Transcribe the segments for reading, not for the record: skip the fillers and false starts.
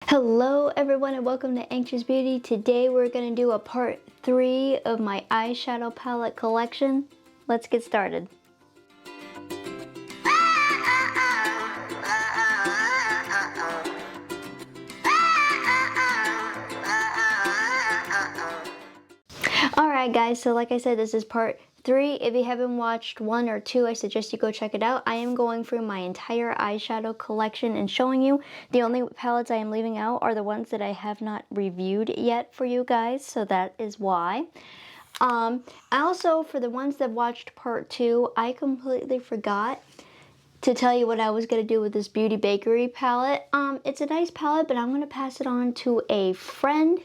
Hello everyone and welcome to Anxious Beauty. Today we're going to do a part 3 of my eyeshadow palette collection. Let's get started. Alright guys, so like I said, this is part 3. If you haven't watched 1 or 2, I suggest you go check it out. I am going through my entire eyeshadow collection and showing you. The only palettes I am leaving out are the ones that I have not reviewed yet for you guys, so that is why. Also, for the ones that watched part 2, I completely forgot to tell you what I was going to do with this Beauty Bakery palette. It's a nice palette, but I'm going to pass it on to a friend.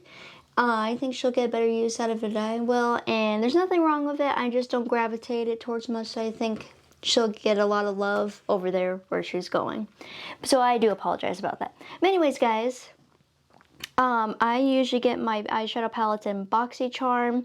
I think she'll get better use out of it than I will, and there's nothing wrong with it. I just don't gravitate it towards much, so I think she'll get a lot of love over there where she's going. So I do apologize about that. But anyways, guys, I usually get my eyeshadow palettes in BoxyCharm.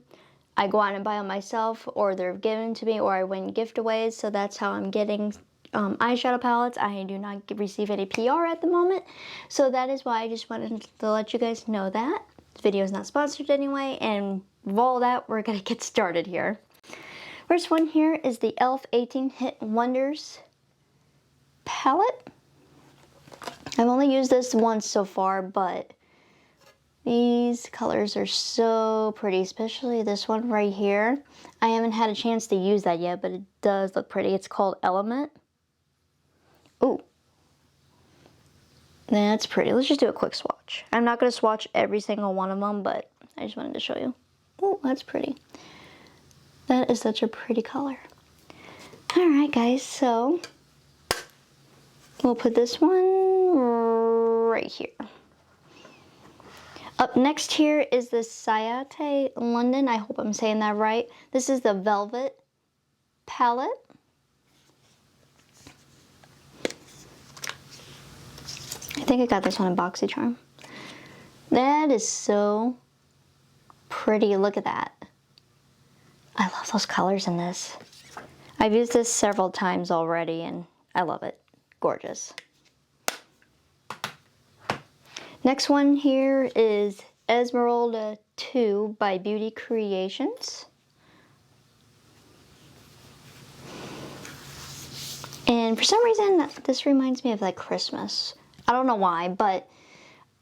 I go out and buy them myself, or they're given to me, or I win gift-aways, so that's how I'm getting eyeshadow palettes. I do not receive any PR at the moment, so that is why I just wanted to let you guys know that. This video is not sponsored anyway, and with all that, we're gonna get started here. First one here is the e.l.f. 18 Hit Wonders palette. I've only used this once so far, but these colors are so pretty, especially this one right here. I haven't had a chance to use that yet, but it does look pretty. It's called Element. Ooh. That's pretty. Let's just do a quick swatch. I'm not going to swatch every single one of them, but I just wanted to show you. Oh, that's pretty. That is such a pretty color. Alright guys, so we'll put this one right here. Up next here is the Sayate London. I hope I'm saying that right. This is the Velvet palette. I think I got this one in BoxyCharm. That is so pretty. Look at that. I love those colors in this. I've used this several times already and I love it. Gorgeous. Next one here is Esmeralda 2 by Beauty Creations. And for some reason, this reminds me of like Christmas. I don't know why, but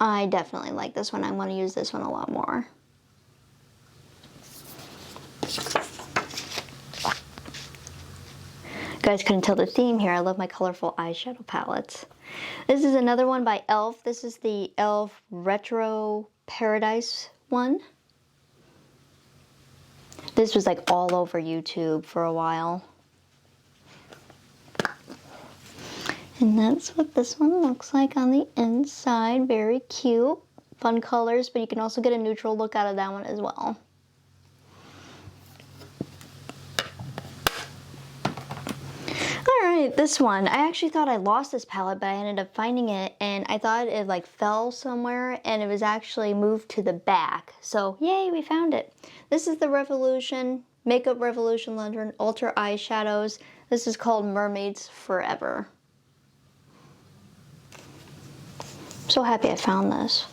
I definitely like this one. I'm going to use this one a lot more. You guys couldn't tell the theme here. I love my colorful eyeshadow palettes. This is another one by e.l.f. This is the e.l.f. Retro Paradise one. This was like all over YouTube for a while. And that's what this one looks like on the inside. Very cute. Fun colors, but you can also get a neutral look out of that one as well. Alright, this one. I actually thought I lost this palette, but I ended up finding it, and I thought it like fell somewhere, and it was actually moved to the back. So, yay, we found it. This is the Revolution, Makeup Revolution London Ultra Eyeshadows. This is called Mermaids Forever. So happy I found this.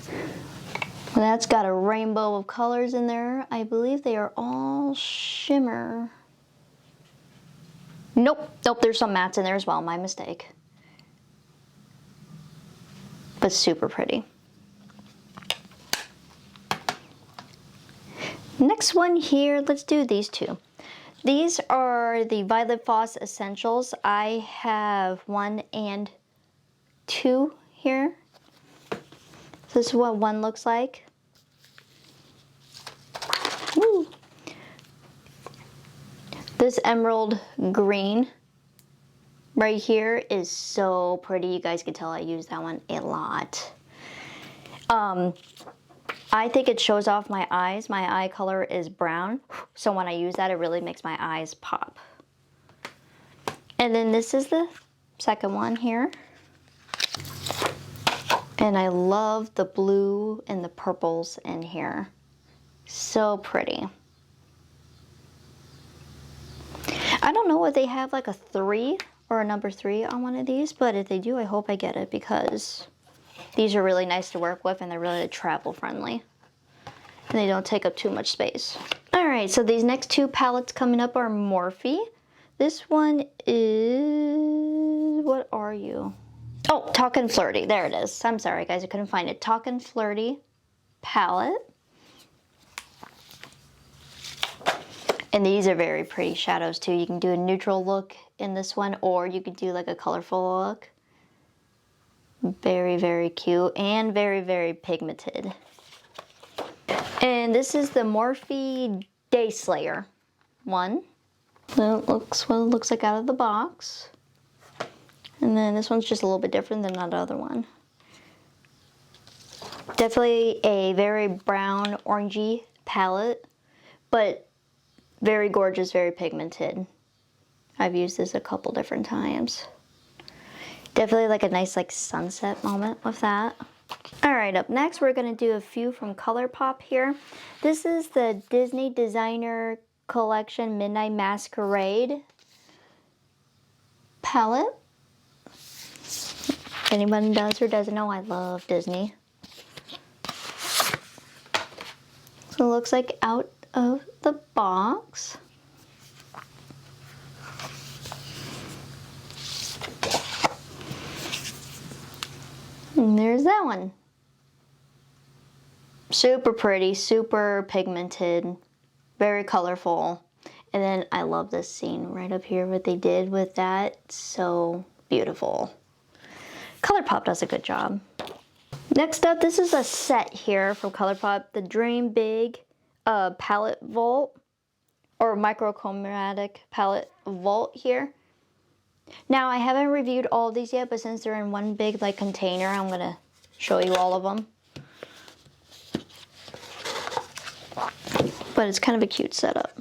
Well, that's got a rainbow of colors in there. I believe they are all shimmer. Nope, there's some mattes in there as well, my mistake. But super pretty. Next one here, let's do these two. These are the Violet Foss Essentials. I have 1 and 2 here. So this is what one looks like. Woo. This emerald green right here is so pretty. You guys can tell I use that one a lot. I think it shows off my eyes. My eye color is brown, so when I use that, it really makes my eyes pop. And then this is the second one here. And I love the blue and the purples in here. So pretty. I don't know if they have like a 3 or a number 3 on one of these, but if they do, I hope I get it because these are really nice to work with and they're really travel friendly. And they don't take up too much space. Alright, so these next 2 palettes coming up are Morphe. This one is... what are you? Oh, Talkin' Flirty. There it is. I'm sorry, guys. I couldn't find it. Talkin' Flirty palette. And these are very pretty shadows, too. You can do a neutral look in this one, or you could do like a colorful look. Very, very cute and very, very pigmented. And this is the Morphe Day Slayer one. That looks what it looks like out of the box. And then this one's just a little bit different than that other one. Definitely a very brown, orangey palette, but very gorgeous, very pigmented. I've used this a couple different times. Definitely like a nice like sunset moment with that. Alright, up next we're going to do a few from Colourpop here. This is the Disney Designer Collection Midnight Masquerade palette. If anyone does or doesn't know, I love Disney. So it looks like out of the box. And there's that one. Super pretty, super pigmented, very colorful. And then I love this scene right up here, what they did with that. So beautiful. Colourpop does a good job. Next up, this is a set here from Colourpop the Dream Big Palette Vault, or Microchromatic Palette Vault here. Now, I haven't reviewed all of these yet, but since they're in one big like container, I'm going to show you all of them. But it's kind of a cute setup.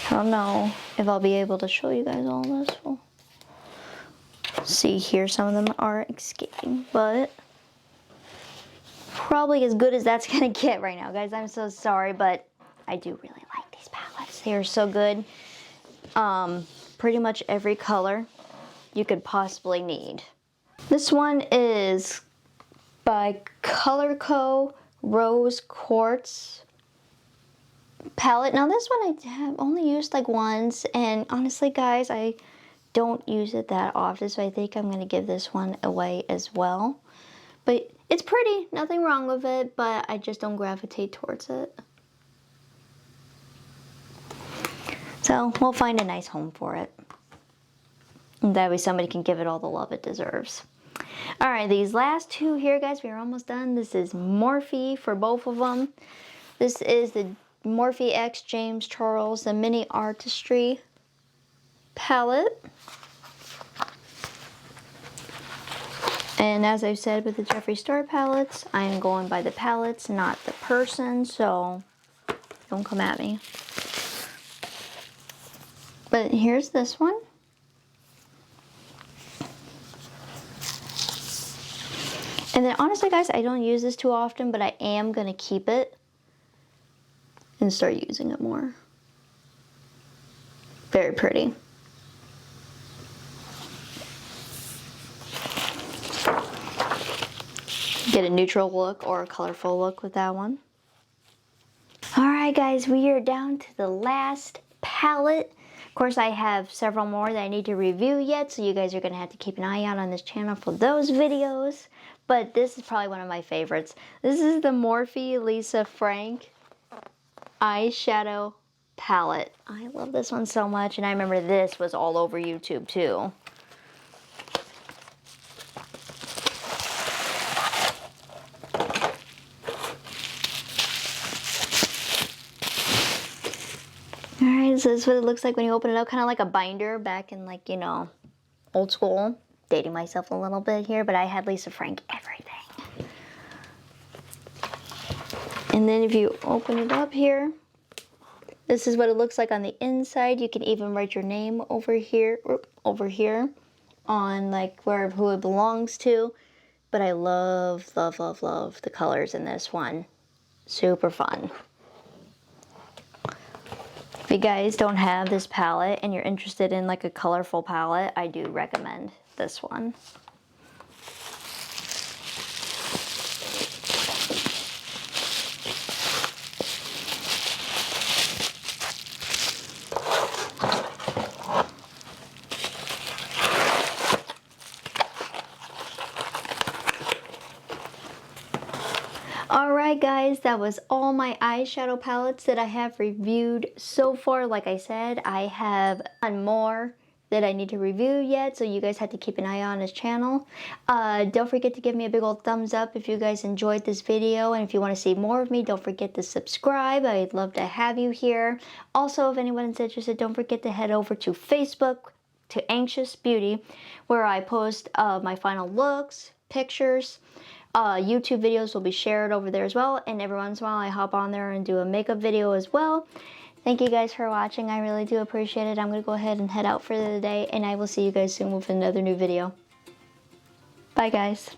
I don't know if I'll be able to show you guys all this. We'll see here, some of them are escaping, but probably as good as that's gonna get right now, guys. I'm so sorry, but I do really like these palettes. They are so good. Pretty much every color you could possibly need. This one is by Colorco Rose Quartz palette. Now this one I have only used like once, and honestly guys, I don't use it that often, so I think I'm gonna give this one away as well. But it's pretty, nothing wrong with it, but I just don't gravitate towards it. So we'll find a nice home for it. And that way somebody can give it all the love it deserves. Alright, these last 2 here, guys, we're almost done. This is Morphe for both of them. This is the Morphe X James Charles, the Mini Artistry palette. And as I've said with the Jeffree Star palettes, I am going by the palettes, not the person, so don't come at me. But here's this one. And then honestly guys, I don't use this too often, but I am going to keep it and start using it more. Very pretty. Get a neutral look or a colorful look with that one. Alright guys, we are down to the last palette. Of course, I have several more that I need to review yet, so you guys are going to have to keep an eye out on this channel for those videos. But this is probably one of my favorites. This is the Morphe Lisa Frank Eyeshadow palette. I love this one so much, and I remember this was all over YouTube too. Alright, so this is what it looks like when you open it up, kind of like a binder back in like, you know, old school. Dating myself a little bit here, but I had Lisa Frank everything. And then if you open it up here, this is what it looks like on the inside. You can even write your name over here on like who it belongs to. But I love, love, love, love the colors in this one. Super fun. If you guys don't have this palette and you're interested in like a colorful palette, I do recommend this one. Alright guys, that was all my eyeshadow palettes that I have reviewed so far. Like I said, I have one more that I need to review yet, so you guys have to keep an eye on his channel. Don't forget to give me a big old thumbs up if you guys enjoyed this video, and if you want to see more of me, don't forget to subscribe. I'd love to have you here. Also, if anyone's interested, don't forget to head over to Facebook, to Anxious Beauty, where I post my final looks, pictures. YouTube videos will be shared over there as well, and every once in a while I hop on there and do a makeup video as well. Thank you guys for watching. I really do appreciate it. I'm going to go ahead and head out for the day, and I will see you guys soon with another new video. Bye guys.